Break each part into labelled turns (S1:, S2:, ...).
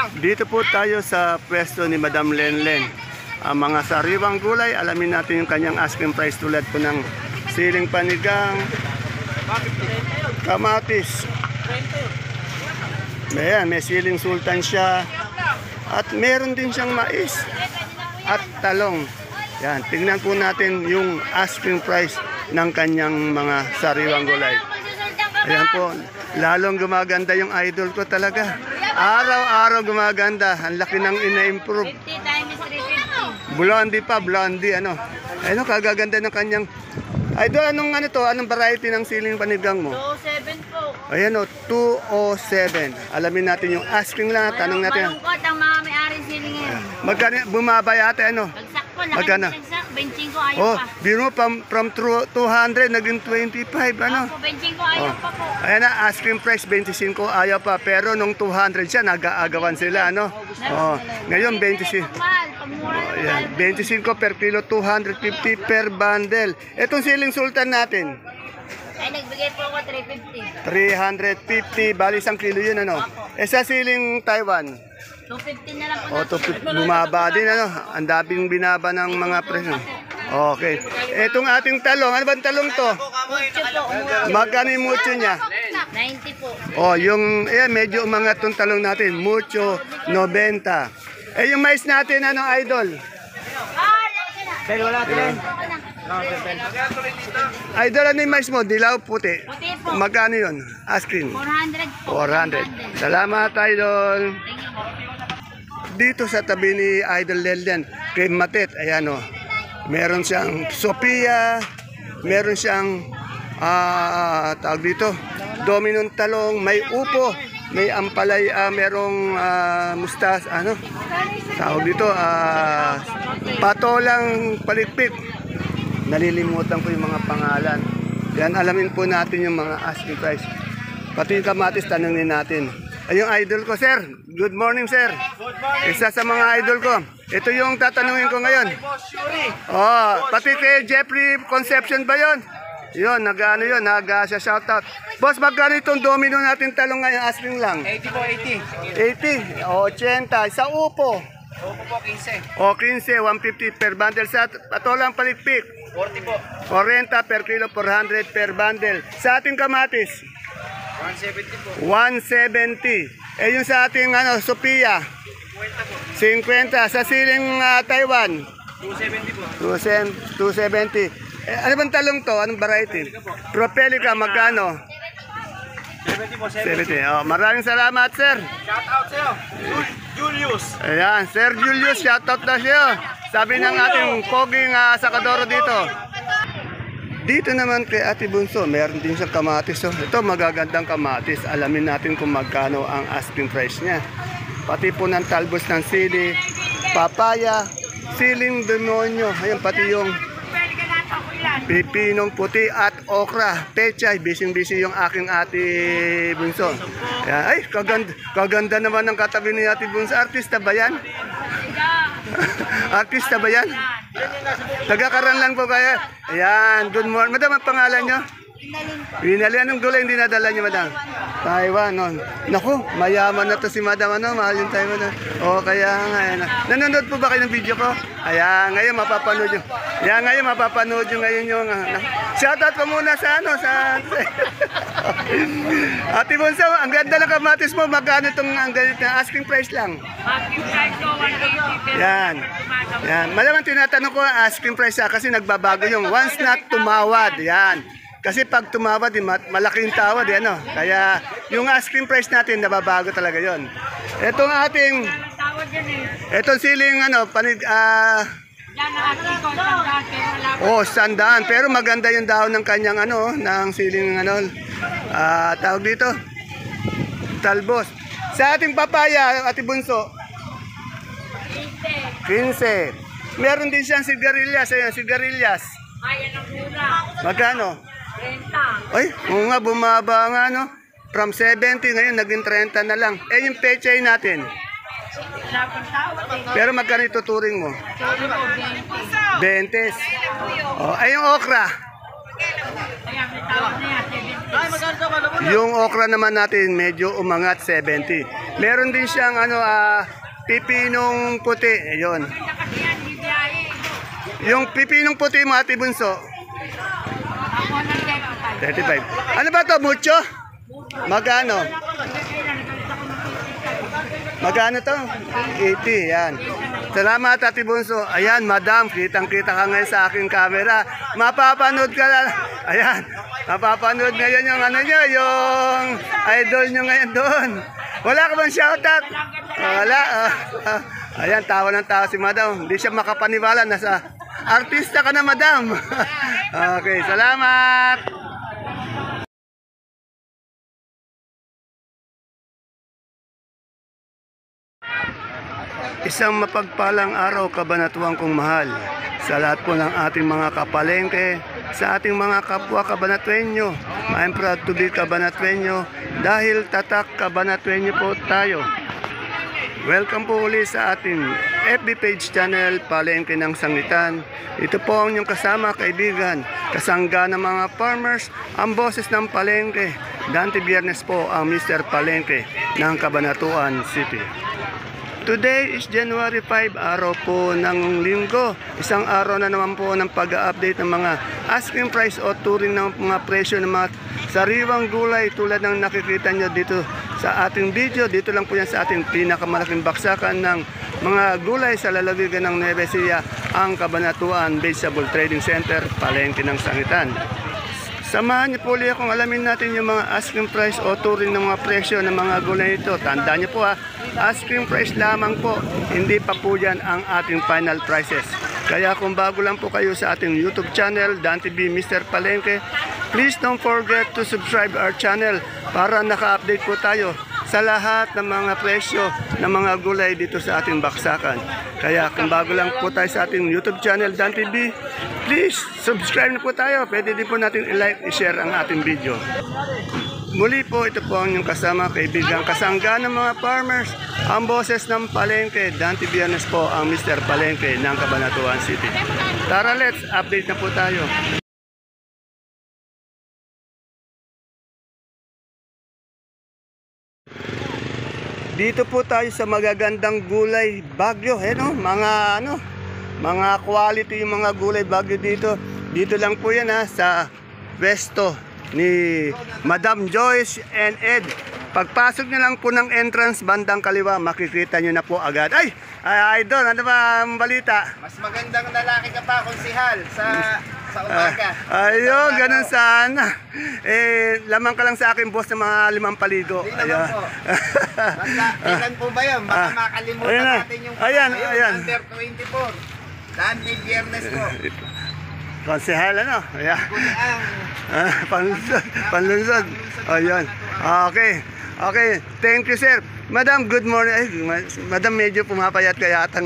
S1: Dito po tayo sa pwesto ni Madam Lenlen. Ang mga sariwang gulay, alamin natin yung kanyang asking price tulad po ng siling panigang, kamatis. Ayan, may siling sultan siya. At meron din siyang mais at talong. Yan, tingnan po natin yung asking price ng kanyang mga sariwang gulay. Ayan po, lalong gumaganda yung idol ko talaga. Araw-araw gumaganda. Ang laki ng ina-improve.
S2: 50 times 350.
S1: Blondie ano. Ayun, kagaganda ng kanyang. Idol, anong variety ng siling panigang mo?
S2: 207 po.
S1: Ayan o, 207. Alamin natin yung asking lang. Tanong natin.
S2: Malungkot ang mga may-ari siling ngayon.
S1: Magkano, bumaba yata ano?
S2: Bagsak po,
S1: Magkano?
S2: nakikita 25 ayaw
S1: Oh,
S2: pa.
S1: biro from 200 naging 25 ano?
S2: Opo, 25 ayaw pa po.
S1: Ayan na, asking price 25 ayaw pa, pero nung 200 siya nag-aagawan sila ano? Oh, ngayon 25.
S2: Mahal, pagmura
S1: Ayan,
S2: na
S1: 25 per kilo, 250 per bundle. Etong siling sultan natin,
S2: ay nagbigay po ako 350.
S1: 350, bali isang kilo yun ano? E sa siling Taiwan,
S2: 250 na lang po.
S1: o, bumaba din ano? Ang daming binaba ng mga presyo. Okay. Etong ating talong, ano bang talong to?
S2: Mucho po.
S1: Magkano yung mucho niya?
S2: 90 po.
S1: Oh, yung medyo umangat tong talong natin, mucho 90. Eh yung mais natin ano, idol? Idol, ano yung mais mo? Dilaw, puti.
S2: Puti po.
S1: Magkano yun? Asking.
S2: 400 po.
S1: 400. Salamat, idol.
S2: Thank you po.
S1: Dito sa tabi ni Idol Lelden, kay Matet, ayan o. Meron siyang Sophia, meron siyang, tawag dito, Dominong talong, may upo, may ampalay, merong mustas, ano, tawag dito, patolang palikpik. Nalilimutan ko yung mga pangalan. Yan, alamin po natin yung mga asking price. Pati yung kamatis, tanongin natin. Ay, yung idol ko, sir. Good morning, sir. Isa sa mga idol ko. Ito yung tatanungin ko ngayon. Oh, pati kay Jeffrey Conception ba yun? Yun, nag-ano yun, nag-siya shoutout. Boss, magkano itong domino natin talong ngayon? Asking lang.
S3: 80 po, 80.
S1: 80, 80. Sa upo.
S3: Opo po, 15.
S1: O, 15, 150 per bundle. Sa patolang palikpik.
S3: 40 po.
S1: 40 per kilo, 400 per bundle. Sa ating kamatis,
S3: 170 po.
S1: 170. Eh yung sa ating Sophia,
S3: 50 po.
S1: 50. Sa siling Taiwan,
S3: 270 po.
S1: 270. Eh, ano bang talong to? Anong variety? Propelica, magkano?
S3: 70 po,
S1: 70. Oh, maraming salamat, sir.
S3: Shout out sa'yo. Julius.
S1: Ayan, Sir Julius, shoutout na siya. Sabi ng ating poging sakadoro dito. Dito naman kay Ate Bunso, meron din siyang kamatis. Oh. Ito, magagandang kamatis. Alamin natin kung magkano ang asking price niya. Pati po ng talbos ng sili, papaya, siling demonyo. Ayan, pati yung pipinong puti at okra. Pechay, bising-busy yung aking Ate Bunso. Ayan, ay, kaganda naman ng katabi ni Ate Bunso. Artista ba yan? Artista ba yan? Taga-Karan lang po kaya. Ayan, good morning. Madam, ang pangalan nyo? Winali, anong gulay hindi nadala niyo, madam? Taiwan, no? Naku, mayaman na to si madam, ano? Mahal yung Taiwan, no? O, kaya nga, ayan. Nanonood po ba kayo ng video ko? Ayan, ngayon mapapanood nyo. Ayan, ngayon mapapanood nyo ngayon yung... shoutout ko muna sa sa... Ate Bunso, ang ganda ng kamatis mo. Magkano itong ang ganit na asking price lang?
S2: Asking price ko 180.
S1: Yan. Yan. Malamang tinatanong ko ang asking price kasi nagbabago yung once not tumawad. Yan. Kasi pag tumawad, malaking tawad, ano? Kaya yung asking price natin, nababago talaga yon. Itong ating, itong siling, sandaan. Pero maganda yung dahon ng kanyang, ng siling, tawag dito, talbos. Sa ating papaya, Ate Bunso, 15. Meron din siyang sigarilyas. Ayan, sigarilyas.
S2: Ayan ang mura.
S1: Magkano?
S2: 30.
S1: Ay, oo nga, bumaba nga, no? From 70, ngayon, naging 30 na lang. Eh, yung pechay natin.
S2: Wala pang tawad eh.
S1: Pero magkano ituturing mo?
S2: Sorry po, 20.
S1: 20. Oh, ay, yung okra.
S2: Ayan, may tawad na yan, 70.
S1: Yung okra naman natin medyo umangat 70. Meron din siyang pipinong puti. Ayun.
S2: Kasi yan, di biyahe.
S1: Yung pipinong puti mo, Ate Bunso,
S2: Ako ng
S1: 35. Ano ba to, mucho? Magkano? Magkano to? 80, yan. Salamat, Ate Bunso. Ayan, madam, kitang-kita ka ngayon sa aking camera. Mapapanood ka na. Ayan, mapapanood ngayon yung yung idol nyo ngayon doon. Wala ka bang shoutout? Wala. Ayan, tawa ng tawa si madam. Hindi siya makapaniwala. Nasa artista ka na, madam. Okay, salamat. Isang mapagpalang araw, kabanatuan kong mahal, sa lahat po ng ating mga kapalengke, sa ating mga kapwa kabanatuenyo. I'm proud to be kabanatuenyo dahil tatak kabanatuenyo po tayo. Welcome po uli sa ating FB page channel, Palengke ng Sangitan. Ito po ang inyong kasama, kaibigan, kasangga ng mga farmers, ang boses ng palengke. Dante Biernes po ang Mr. Palengke ng Cabanatuan City. Today is January 5, araw po ng linggo. Isang araw na naman po ng pag-update ng mga asking price o turing ng mga presyo ng mga sariwang gulay tulad ng nakikita nyo dito sa ating video. Dito lang po yan sa ating pinakamalaking baksakan ng mga gulay sa lalawigan ng Nueva Ecija, ang Cabanatuan Vegetable Trading Center, Palengke ng Sangitan. Samahan niyo po ulit kung alamin natin yung mga asking price o turing ng mga presyo ng mga gulay ito. Tandaan niyo po asking price lamang po, hindi pa po yan ang ating final prices. Kaya kung bago lang po kayo sa ating YouTube channel, Dante B. Mr. Palengke, please don't forget to subscribe our channel para naka-update po tayo sa lahat ng mga presyo ng mga gulay dito sa ating baksakan. Kaya kung bago lang po tayo sa ating YouTube channel, Dante B, please subscribe na po tayo. Pwede din po natin i-like, i-share ang ating video. Muli po, ito po ang inyong kasama, kaibigan, kasangga ng mga farmers, ang boses ng Palengke. Dante Biernes po ang Mr. Palengke ng Cabanatuan City. Tara, let's update na po tayo. Dito po tayo sa magagandang gulay Bagyo, mga quality yung mga gulay Bagyo dito. Dito lang po yan sa Westo ni Madam Joyce and Ed. Pagpasok nyo lang po ng entrance bandang kaliwa, makikita nyo na po agad. Ay, Idol, ano ba ang balita?
S3: Mas magandang lalaki ka pa, konsihal, sa umaga.
S1: Ayun, ganun sana. Lamang ka lang sa akin, boss, ng mga 5 paligo.
S3: Hindi naman po. Basta, kailan po ba yun? Baka makalimutan natin yung
S1: ayan.
S3: under 24. Dante Biernes po.
S1: Konsehal, ayan. Panlunsod. Ayan. Okay, thank you, sir. Madam, good morning. Ay, Madam, medyo pumapayat kaya yata.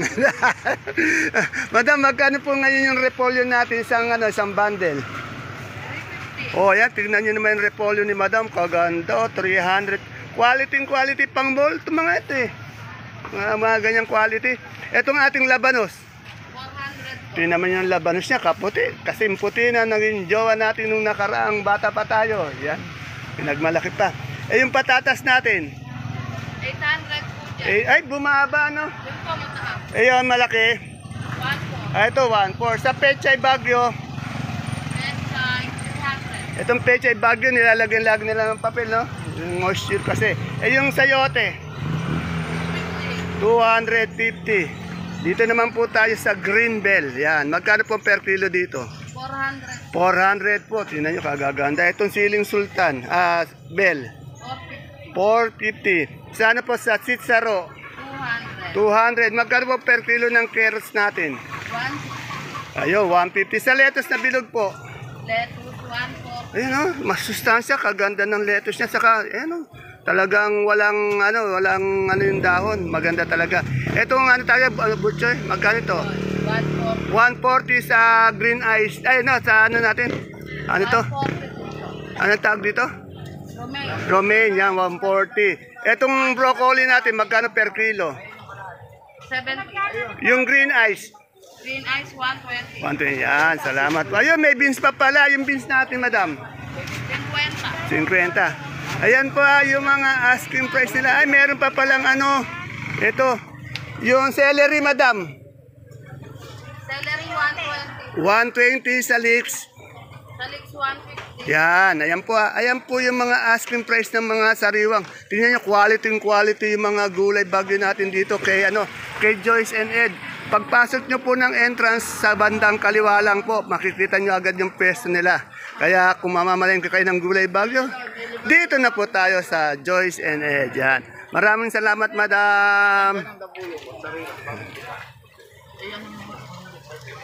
S1: Madam, magkano po ngayon yung repolyo natin isang bundle? Oh, yan, tignan nyo naman yung repolyo ni Madam. Kaganda, 300. Quality pang ball. Ito mga ito mga ganyang quality. Itong ating labanos. 400. Ito naman yung labanos niya, kaputi. Kasi puti na naging jowa natin nung nakaraang bata pa tayo. Yan, pinagmalaki pa. Yung patatas natin.
S2: 800 po dyan.
S1: Ay, bumaba, no?
S2: Yung po, mataas.
S1: Ayun, malaki.
S2: 1
S1: Ito, 1.4. Sa Pechay Bagyo,
S2: 300.
S1: itong Pechay Bagyo, nilalagyan nila ng papel, no? Yung moisture kasi. Yung sayote, 250. Dito naman po tayo sa Green Bell. Yan, magkano po per kilo dito?
S2: 400.
S1: 400 po. Tingnan nyo, kagaganda. Itong siling sultan, Bell, 450. Sana po sa Sitsaro, 200. Magkano po per kilo ng carrots natin?
S2: 1.
S1: Ayun, 150. Sa lettuce na bilog po.
S2: Lettuce, 1
S1: Ayun, mas sustansya, kaganda ng lettuce niya. Saka, talagang walang yung dahon. Maganda talaga. Itong butchoy, magkano ito? 140 sa green ice. Sa natin? Ano to? Anong tawag dito? Romaine, yan, 140. Etong broccoli natin, magkano per kilo?
S2: 70.
S1: Yung green ice?
S2: Green ice, 120.
S1: 120, yan, salamat. Ayun, may beans pa pala. Yung beans natin, madam?
S2: 50.
S1: 50. Ayan po yung mga asking price nila. Ay, meron pa palang ano, ito, yung celery, madam.
S2: Celery 120.
S1: 120 sa leeks.
S2: Salix 150.
S1: Yan, ayan po yung mga asking price ng mga sariwang. Tingnan nyo, quality yung mga gulay bagyo natin dito kay, kay Joyce and Ed. Pagpasok nyo po ng entrance sa bandang kaliwa lang po, makikita nyo agad yung pwesto nila. Kaya kung mamamalengke kayo ng gulay bagyo, dito na po tayo sa Joyce and Ed. Yan. Maraming salamat, madam.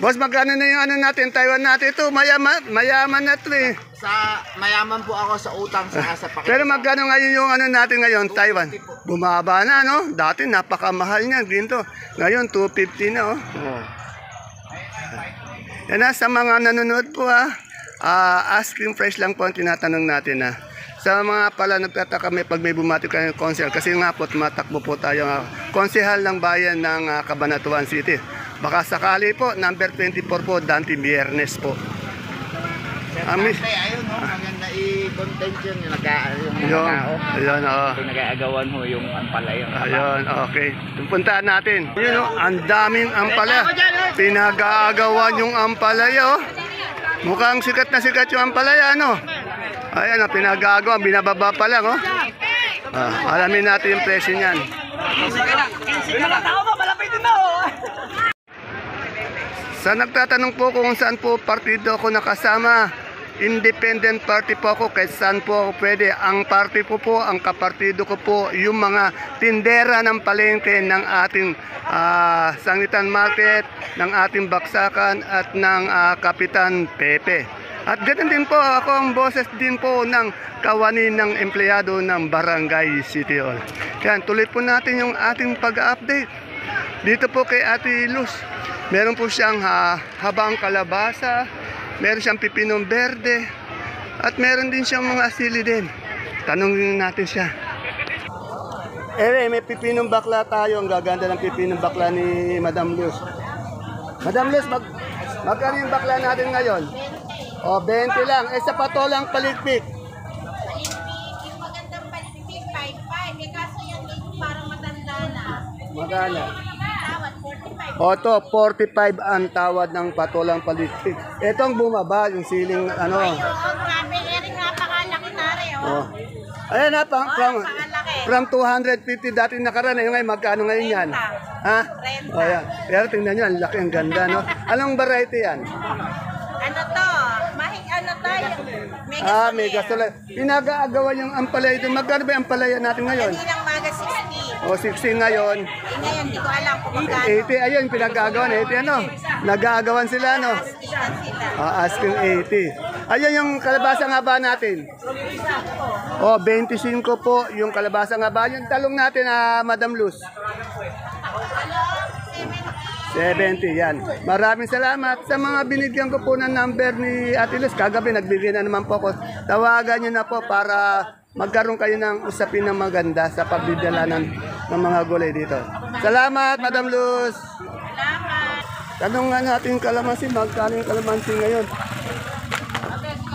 S1: Boss, magkano na yung natin, Taiwan natin ito? Mayaman na ito eh.
S3: Mayaman po ako sa utang sa pakita.
S1: Pero magkano ngayon yung natin ngayon, Taiwan? Bumaba na, no? Dati napakamahal niya, ginto. Ngayon, 250 na, oh. Yan na, sa mga nanonood po, asking price lang po ang tinatanong natin, ha. Sa mga pala nagtataka pag may bumati kayo ng konsehal, kasi nga po, tumatakbo po tayo, konsehal ng bayan ng Cabanatuan City. Baka sakali po, number 24 po, Dante Biernes po. Amis.
S3: Ayun, maganda i-content yun, yung nagkao.
S1: Ayun,
S3: Nag-aagawan mo yung ampalaya.
S1: Ayun, okay. Puntaan natin. Yun, ang daming ampalaya. Pinag-aagawan yung ampalaya, oh. Mukhang sikat na sikat yung ampalaya, no? Ayan, pinag-aagawan, binababa pa lang, oh. Alamin natin yung presyo niyan. Sa nagtatanong po kung saan po partido ako nakasama, independent party po ako, kahit saan po ako pwede. Ang party ko po, ang kapartido ko po, yung mga tindera ng palengke ng ating Sangitan Market, ng ating Baksakan at ng Kapitan Pepe. At ganoon din po, ako ang boses din po ng kawani ng empleyado ng Barangay City Hall. Yan, tuloy po natin yung ating pag-update. Dito po kay Ate Luz. Meron po siyang habang kalabasa, meron siyang pipinong berde, at meron din siyang mga asili din. Tanungin natin siya. May pipinong bakla tayo. Ang gaganda ng pipinong bakla ni Madam Luz. Madam Luz, magkano yung bakla natin ngayon? O, 20 lang. Sa patolang paligpik.
S2: Yung magandang paligpik, 5.5. Kaso yung parang matanda na.
S1: Magana.
S2: Tawad, 45.
S1: O, to, 45 ang tawad ng patolang paligpik. Ito ang bumaba, yung siling,
S2: Oo, grabe. Ering napakalaki na rin,
S1: Oh. Ayan na, from 250 dati nakaraan. Ngayon ngayon, magkano ngayon yan? Ha? O, yan. Pero tingnan nyo, ang laki, ang ganda, no? Anong variety yan?
S2: Ano to? Ano tayo? Mega
S1: Mega Solar. Pinag-aagawan yung ampalaya doon. Magkano ba yung ampalaya natin ngayon?
S2: Hindi lang maga 60.
S1: O, 60 ngayon.
S2: Ngayon, hindi ko alam kung magkano.
S1: 80, ayun, pinag-aagawan. 80, ano? Nag-aagawan sila, no?
S2: Ilan sila?
S1: Asking 80. Ayun yung kalabasa nga ba natin? O, 25 po yung kalabasa nga ba. Yung talong natin, Madam Luz. 70, yan. Maraming salamat sa mga binigyan ko po ng number ni Ate Luz. Kagabi, nagbigay na naman po ako. Tawagan nyo na po para magkaroon kayo ng usapin ng maganda sa pagdidala ng mga gulay dito. Salamat, Madam Luz.
S2: Salamat.
S1: Tanong nga natin yung kalamansi. Magkano yung kalamansi ngayon?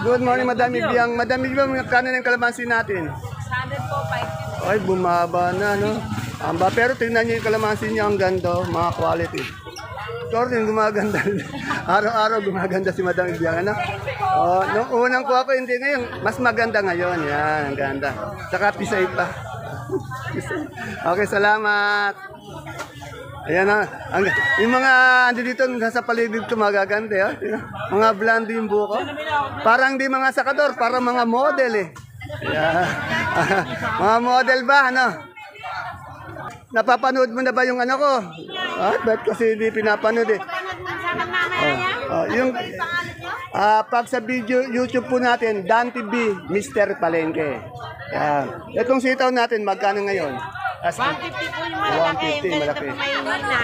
S1: Good morning, Madam Ibiang. Madam Ibiang, magkano yung kalamansi natin?
S2: 100 po, 5.
S1: Ay, bumaba na, no? Pero tingnan nyo yung kalamansi niya, ang ganda, mga quality. Sorry, gumaganda. Araw-araw gumaganda si Madam Ibiang, ano? Nung unang ko ako, hindi ngayon. Mas maganda ngayon. Yan, ang ganda. Saka pisay pa. Okay, salamat. Ayan na. Yung mga andi dito nasa paligid ko magaganda. Mga blonde yung buko. Parang di mga sakador, parang mga model eh. Yeah. Mga model ba, ano? Napapanood mo na ba yung ano ko? Ba't kasi hindi pinapanood eh? Yung pag sa video YouTube po natin, Dan TV, Mr. Palengke. Yan. Itong sitaw natin, magkano ngayon?
S2: 150 po yung malaki.
S1: 150, malaki.
S2: May na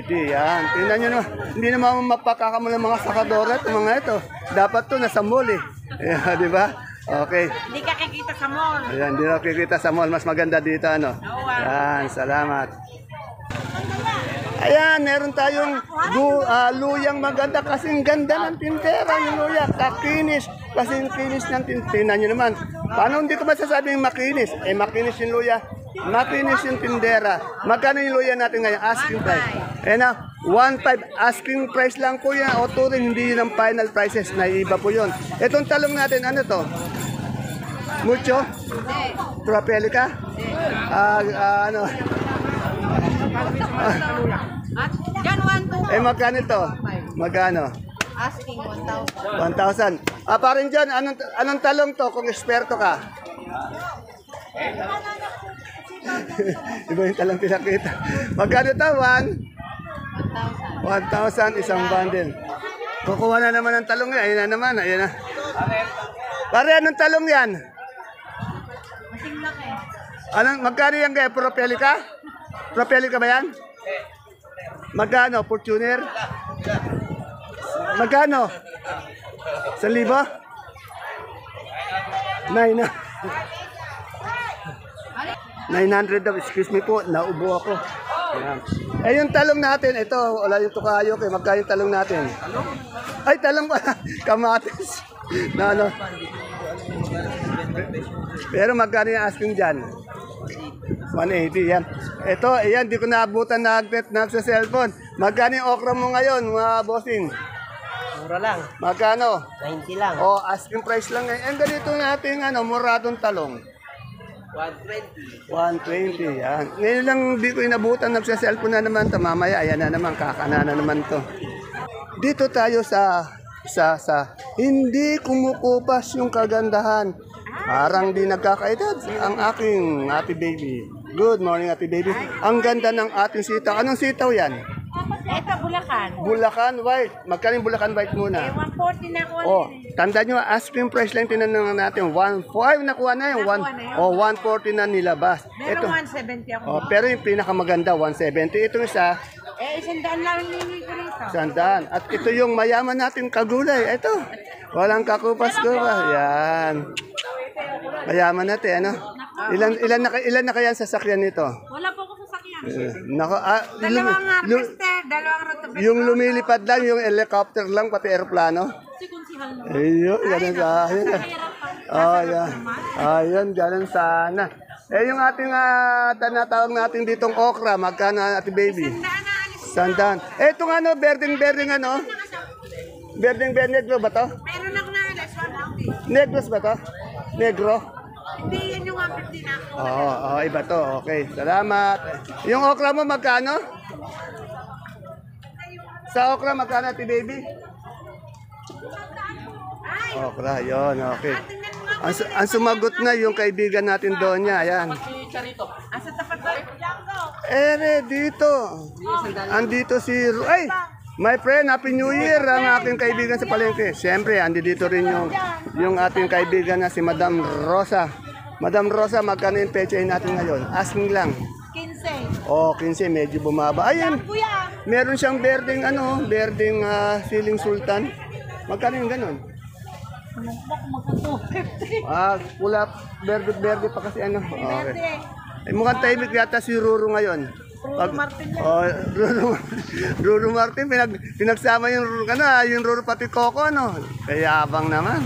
S2: 80.
S1: 80, yan. Tingnan nyo naman. Hindi naman mapakakamo ng mga sakadora at mga ito. Dapat to nasa mall eh. Yeah, di ba? Okay.
S2: Hindi ka kikita sa mall.
S1: Ayan, hindi na kikita sa mall. Mas maganda dito, ano? Yan, salamat. Ayan, meron tayong Luyang maganda kasing ganda ng tindera yung luya. Kakinis, kasing kinis ng tindera. Tingnan nyo naman. Paano hindi ko masasabing makinis? Eh, makinis yung luya. Makinis yung tindera. Magkano yung luya natin ngayon? Asking price. Eh na, 1.5 asking price lang po yan. O turin, hindi yun ang final prices. Naiiba po yun. Itong talong natin, ano to? Mucho? Tropelica? Ano?
S2: At dyan, 1, 2.
S1: Eh, magkano ito? Magkano?
S2: Asking 1,000.
S1: 1,000. Parin dyan, anong talong to kung eksperto ka? Iba yung talong pinakita. Magkano ito? 1,000 isang bundle. Kukuha na naman ng talong yan. Ayun na naman. Ayun na. Pare, anong talong yan?
S2: Masing laki.
S1: Magkano yan kaya? Propelica? Propelica ba yan? Magkano? Fortuner? Magkano? 1,000? 900 daw. Excuse me po, naubo ako. Ayan. Eh yung talong natin, ito, wala yung tukayo kay magkano yung talong natin? Ay, talong pala. Kamatis. Na ano? Pero magkano yung asking dyan? 180 yan. Ito, ayan, di ko naabutan sa cellphone. Magkano yung okra mo ngayon, mga bossing?
S3: Mura lang.
S1: Magkano?
S3: 90 lang.
S1: O, asking price lang ngayon. Ganito natin, muradong talong.
S3: 120.
S1: 120, yan. Ngayon lang di ko inabutan, nagsa-cellphone na naman to. Mamaya, ayan na naman, kakana na naman to. Dito tayo sa hindi kumukupas yung kagandahan. Parang di nagkakaedad ang aking ate baby. Good morning, ate baby. Ang ganda ng ating sitaw. Anong sitaw yan?
S2: Ito, Bulacan.
S1: Bulacan White. Magkano yung Bulacan White muna?
S2: 140 na ako.
S1: Oh, tanda nyo, asking price lang tinanong natin. 1.5 nakuha na yun. 140 na nilabas.
S2: Meron
S1: Ito.
S2: 170 ako.
S1: Oh, pero yung pinakamaganda, 170. Itong isa,
S2: Isandaan lang hindi ko rito.
S1: 100. At ito yung mayaman natin kagulay. Ito. Walang kakupas-kupas. Yan. Mayaman natin, ano? Ilan na kaya ang sasakyan nito?
S2: Wala po ako sasakyan.
S1: Nako,
S2: Dalawang harvester, dalawang rotobester.
S1: yung lumilipad lang, yung helicopter lang, pati aeroplano.
S2: Sikunsihan mo.
S1: Ayun, ganun sana. Oh, yan. Ayun, ganun sana. Eh, yung ating tinatawag natin ditong okra, magkano ate baby?
S2: Sandaan na, alis.
S1: 100. Eh, itong berding-berding Berding-berding, negro ba to?
S2: Meron ako na alis, 150.
S1: Negros ba to? Negro?
S2: Hindi, yan yung 150 na ako.
S1: Oo, iba to. Okay, salamat. Yung okra mo, magkano? Sa okra, magkano, ate baby?
S2: Ay,
S1: Okra, yon, okay.
S2: tingnan mo nga.
S1: Ang sumagot na yung kaibigan natin doon niya, ayan.
S2: Asa tapat ba?
S1: Dito. Andito si... Ay! My friend, Happy New Year ang aking kaibigan sa palengke. Siyempre, andi dito rin yung ating kaibigan na si Madam Rosa. Madam Rosa, magkano yung pechain natin ngayon? Asking lang.
S2: 15.
S1: Oh, 15, medyo bumaba. Ayun,
S2: Kuya,
S1: meron siyang berdeng siling sultan. Magkano yung ganun? Pula, berde pa kasi ano. Okay. Mukhang tahimik yata si Ruru ngayon.
S2: Ruru Martin yan.
S1: Oh, Ruru Martin, pinagsama yung Ruru pati Coco, no? Kaya abang naman.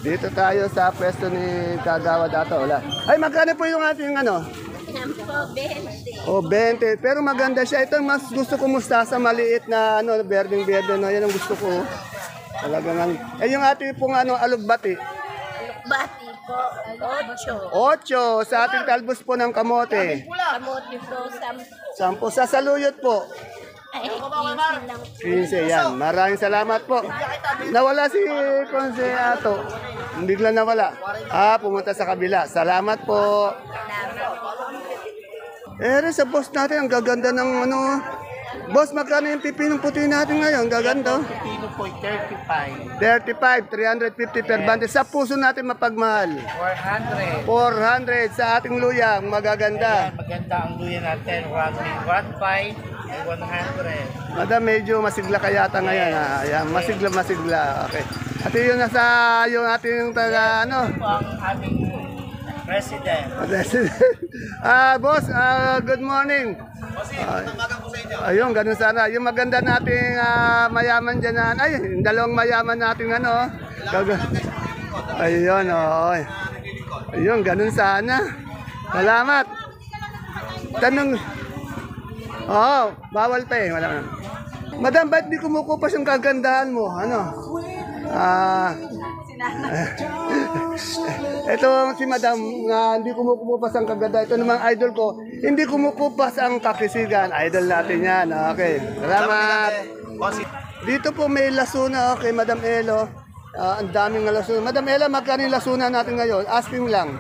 S1: Dito tayo sa pwesto ni Kagawa Dato. Wala. Ay, magkano po yung ating
S2: Yan po, 20.
S1: Oh, 20. Pero maganda siya. Ito mas gusto ko mustasa maliit na berdeng-berde. No? Yan ang gusto ko. Talagang yung ating pong alugbati.
S2: Bati po, 8.
S1: 8 sa ating talbos po ng kamote.
S2: Kamote po, 10.
S1: 10 sa saluyot po.
S2: Ay, 15 lang.
S1: 15 yan. Maraming salamat po. Nawala si Konseato. Bigla nawala. Pumunta sa kabila. Salamat po. Sa boss natin, ang gaganda ng Boss, magkano yung pipinong puti natin ngayon? Gaganda.
S3: Pino po 35.
S1: 35, 350 per bundle. Sa puso natin mapagmahal.
S3: 400.
S1: 400 sa ating luyang. Magaganda.
S3: Maganda ang luya natin. 1.5 and 100.
S1: Madam, medyo masigla ka yata ngayon. Ayan, masigla. Okay. At yun nasa yung ating taga
S3: Ito po ang aming president.
S1: President. Boss, good morning. Ayun, ganun sana. Yung maganda nating mayaman dyan na, ay, yung dalawang mayaman nating ano. Ayun, oo. Ayun, ganun sana. Salamat. Tanong, bawal pa eh. Wala. Madam, ba't di kumukupas yung kagandahan mo? Ano? Ito si Madam nga hindi kumukupas ang kaganda. Ito namang idol ko, hindi kumukupas ang kakisigan. Idol natin yan. Okay. Salamat. Dito po may lasuna kay Madam Elo. Ang daming lasuna. Madam Elo, magkano yung lasuna natin ngayon? Asking lang.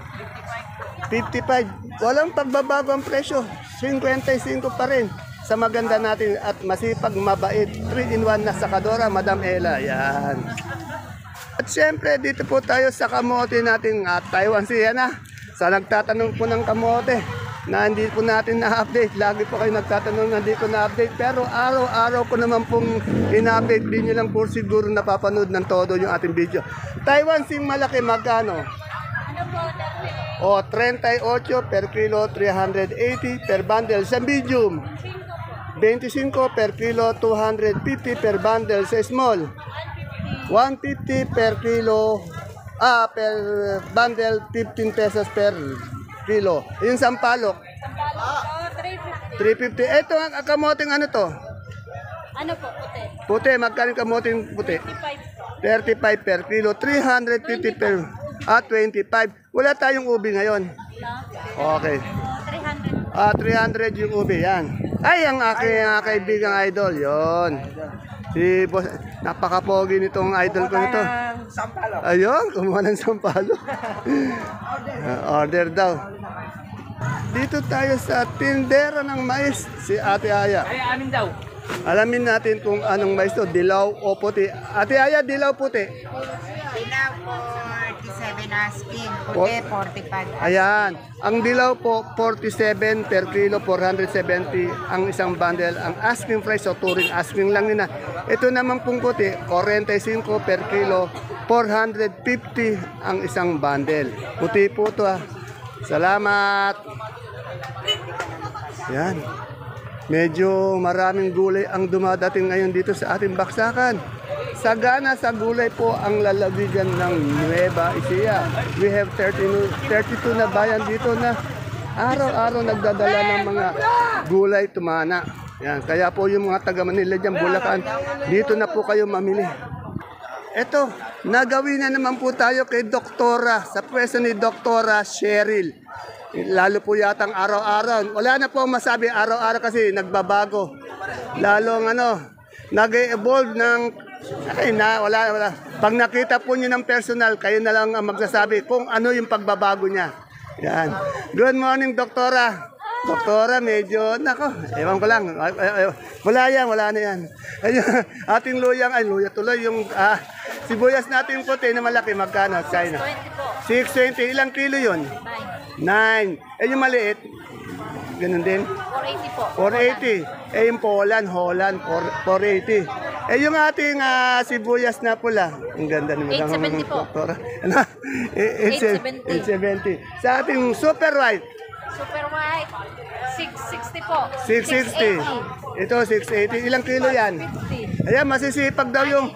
S1: 55. Walang pagbabago ang presyo. 55 pa rin. Sa maganda natin at masipag, mabait. 3-in-1 na sakadora, Madam Ella. Yan. At syempre, dito po tayo sa kamote natin Taiwan Sea na. Sa nagtatanong po ng kamote na hindi po natin na-update. Lagi po kayo nagtatanong na hindi ko na-update. Pero araw-araw ko naman pong ina-update. Di nyo lang po siguro napapanood ng todo yung ating video. Taiwan Sea malaki, magkano? 38 per kilo, 380 per bundle. Sa medium, 25 per kilo, 250 per bundle. Sa small, 150 per kilo, per bundle, 15 pesos per kilo. Yung sampalok, 350. Ito ang kamoting ano to?
S2: Ano po, puti?
S1: Puti, magkano kamoting puti? 35 per kilo, 350 per 25. Wala tayong ubi ngayon. Okay. 300 yung ubi, yan. Ay, ang aking kaibigang idol, yon. Si boss, napaka-pogi nitong idol ko nito. Ayun, kumuha ng sampalo. Order daw. Dito tayo sa tindera ng mais, si Ate Aya.
S3: Ay, amin daw.
S1: Alamin natin kung anong mais to, dilaw o puti. Ate Aya, dilaw puti.
S2: Dilaw po, 47 asking. Puti, 45.
S1: Ayan, ang dilaw po 47 per kilo, 470 ang isang bundle. Ang asking price o turing asking lang nila. Ito naman pong puti, 45 per kilo, 450 ang isang bundle. Puti po ito Salamat. Yan. Medyo maraming gulay ang dumadating ngayon dito sa ating baksakan. Sagana sa gulay po ang lalawigan ng Nueva Ecija. We have 32 na bayan dito na araw-araw nagdadala ng mga gulay tumana. Yan. Kaya po yung mga taga Manila dyan, Bulacan, dito na po kayo mamili. Eto, nagawin na naman po tayo kay Doktora, sa pwesto ni Doktora Cheryl. Lalo po yatang araw-araw. Wala na po ang masabi araw-araw kasi nagbabago. Lalong nag-evolve ng wala. Pag nakita po niyo ng personal, kayo na lang ang magsasabi kung ano yung pagbabago niya. Yan. Good morning, Doktora. Doktora, medyo, ewan ko lang. Wala na yan. Ayun, ating luyang, luya tuloy, yung sibuyas natin puti na malaki, magkano? China. 620. Ilang kilo yun? 9. Yung maliit, ganun din?
S2: 480 po.
S1: 480. Yung Holland, 480. Yung ating sibuyas na pula, ang ganda naman.
S2: 870 po.
S1: Doktora.
S2: 870.
S1: 870. Sa ating super white,
S2: Super white, 660 po.
S1: 660. Ito, 680. Ilang kilo yan?
S2: 50.
S1: Ayan, masisipag daw yung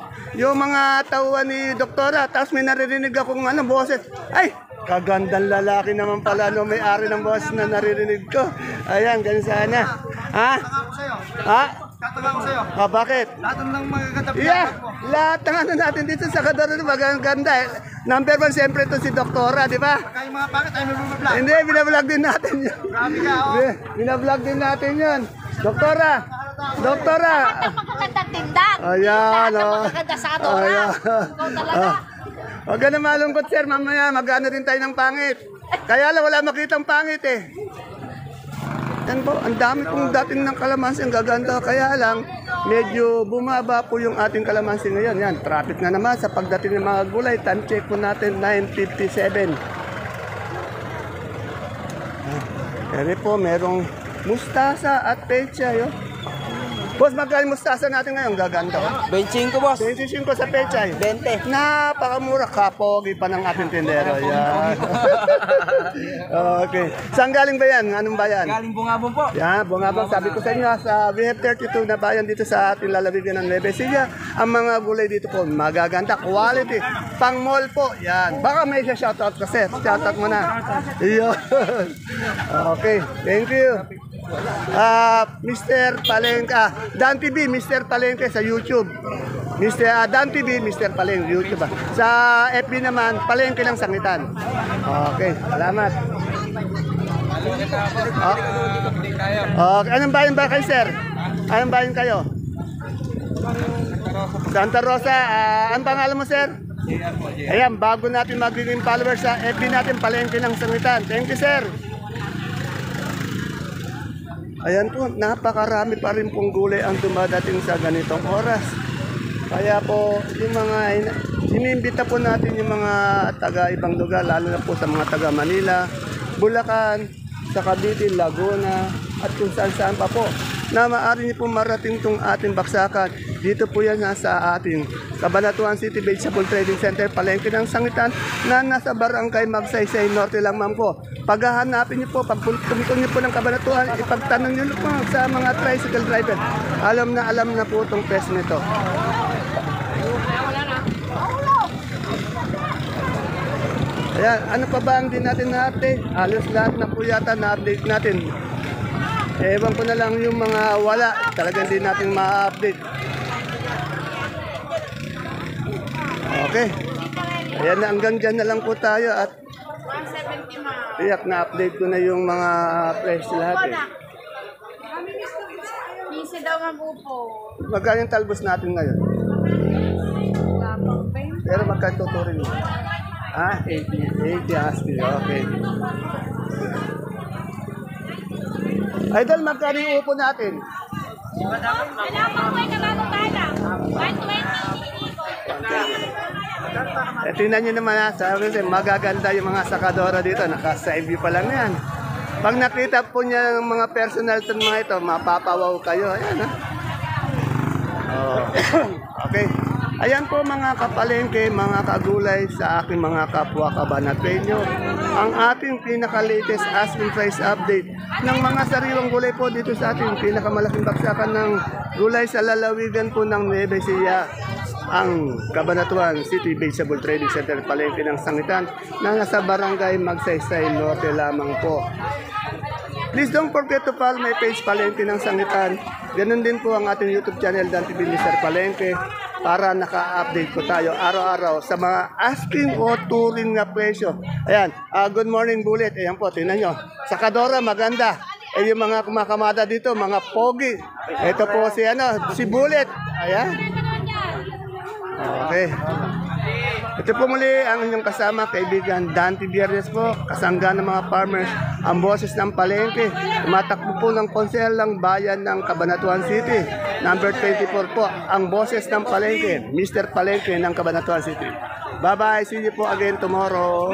S1: mga tauhan ni Doktora. Tapos may naririnig akong boses. Ay, kagandang lalaki naman pala may-ari ng boses na naririnig ko. Ayan, ganun sana. Ha?
S3: Tatawa ko sa'yo.
S1: Bakit?
S3: Lahat ng magkakatabi
S1: Yeah, lahat ng natin dito sa Kadaro magaganda. Number 1 siyempre ito si Doktora, di ba?
S3: Kaya yung mga pangit ay may bumablog.
S1: Hindi, binablog din natin yun.
S3: Grabe ka,
S1: Binablog din natin yun. Doktora!
S2: Magagandang tindag.
S1: Ayan,
S2: Magaganda sa Adora. Ikaw talaga.
S1: Huwag ka na malungkot, sir. Mamaya, mag-ano din tayo ng pangit. Kaya lang, wala makitang pangit eh. Yan po, ang dami pong dating ng kalamansi, ang gaganda. Kaya lang, medyo bumaba po yung ating kalamansi ngayon. Yan, traffic na naman sa pagdating ng mga gulay. Time check po natin, 9:57. Kaya po, merong mustasa at pecha. Boss, magkano mustasa natin ngayon? Gaganda. Oh.
S3: 25 boss.
S1: 25 sa pechay.
S3: 20.
S1: Napakamura. Kapogi pa ng ating tindero. Yan. Okay. Saan galing ba yan? Anong bayan?
S3: Galing Bungabong po.
S1: Yan, bungabang. Sabi ko sa inyo, sa BF32 na bayan dito sa ating lalawigan ng Nueva Ecija, ang mga gulay dito po, magaganda, quality, pang mall po. Yan. Baka may siya shoutout kasi. Shoutout mo na. Yun. Okay. Thank you. Mr. Palengke, Dan TV, Mr. Palengke sa YouTube. Dan TV, Mr. Palengke, YouTube. Sa FB naman, Palengke ng Sangitan. Okay, salamat. Okay, anong bayan ba kayo, sir? Anong bayan kayo? Santa Rosa. Anong pangalan mo, sir? Ayan, bago natin magiging followers sa FB natin, Palengke ng Sangitan. Thank you, sir. Ayan po, napakarami pa rin pong gulay ang dumadating sa ganitong oras. Kaya po, yung mga inimbita po natin yung mga taga ibang lugar, lalo na po sa mga taga Manila, Bulacan, sa Cavite, Laguna, at kung saan-saan pa po, na maaari niyo po marating itong ating baksakan. Dito po yan nasa ating Cabanatuan City Vegetable Trading Center, Palengke ng Sangitan, na nasa Barangay Magsaysay Norte lang ma'am po. Paghahanapin niyo po, pagpunta niyo po ng Cabanatuan, ipagtanong niyo po sa mga tricycle driver. Alam na po itong pes nito. Ayan, ano pa ba ang din natin na-update? Halos lahat na po yata na-update natin. Ewan ko na lang yung mga wala. Talagang din natin ma-update. Okay. Ayan na, hanggang dyan na lang po tayo at
S2: 170 ma.
S1: tiyak na update ko na yung mga price lahat eh.
S2: Pisi daw nga po.
S1: Magkano yung talbos natin ngayon? Pero magkano tuturin mo? 80 asking. Okay. Idol, magkano yung upo natin?
S2: Kailangan ko ay nababala. 120.
S1: Tingnan nyo naman sabi ko, magaganda yung mga sakadora dito. Naka-side view pa lang yan. Pag nakita po niya ng mga personal to mga ito, mapapawaw kayo. Ayan ha. Oh. Okay. Ayan po mga kapalengke, mga kagulay sa aking mga kapwa kabanateño. Ang ating pinaka-latest asking price update ng mga sariwang gulay po dito sa ating pinakamalaking baksakan ng gulay sa lalawigan po ng Nueva Ecija, ang Cabanatuan City Vegetable Trading Center, Palengke ng Sangitan, na nasa Barangay Magsaysay Norte lamang po. Please don't forget to follow my page Palengke ng Sangitan. Ganun din po ang ating YouTube channel, Dan TV Mr. Palengke, para naka-update po tayo araw-araw sa mga asking o touring na presyo. Ayan, good morning Bullet. Ayan po, tingnan nyo. Sa Kadora, maganda. Eh yung mga kumakamada dito, mga pogi. Ito po si Bullet. Ayan. Okay. Ito po muli ang inyong kasama, kaibigan Dante Biernes po, kasangga ng mga farmers, ang boses ng Palengke. Tumatakbo po ng konsehal ng bayan ng Cabanatuan City. Number 24 po, ang boses ng Palengke, Mr. Palengke ng Cabanatuan City. Bye-bye, see you po again tomorrow.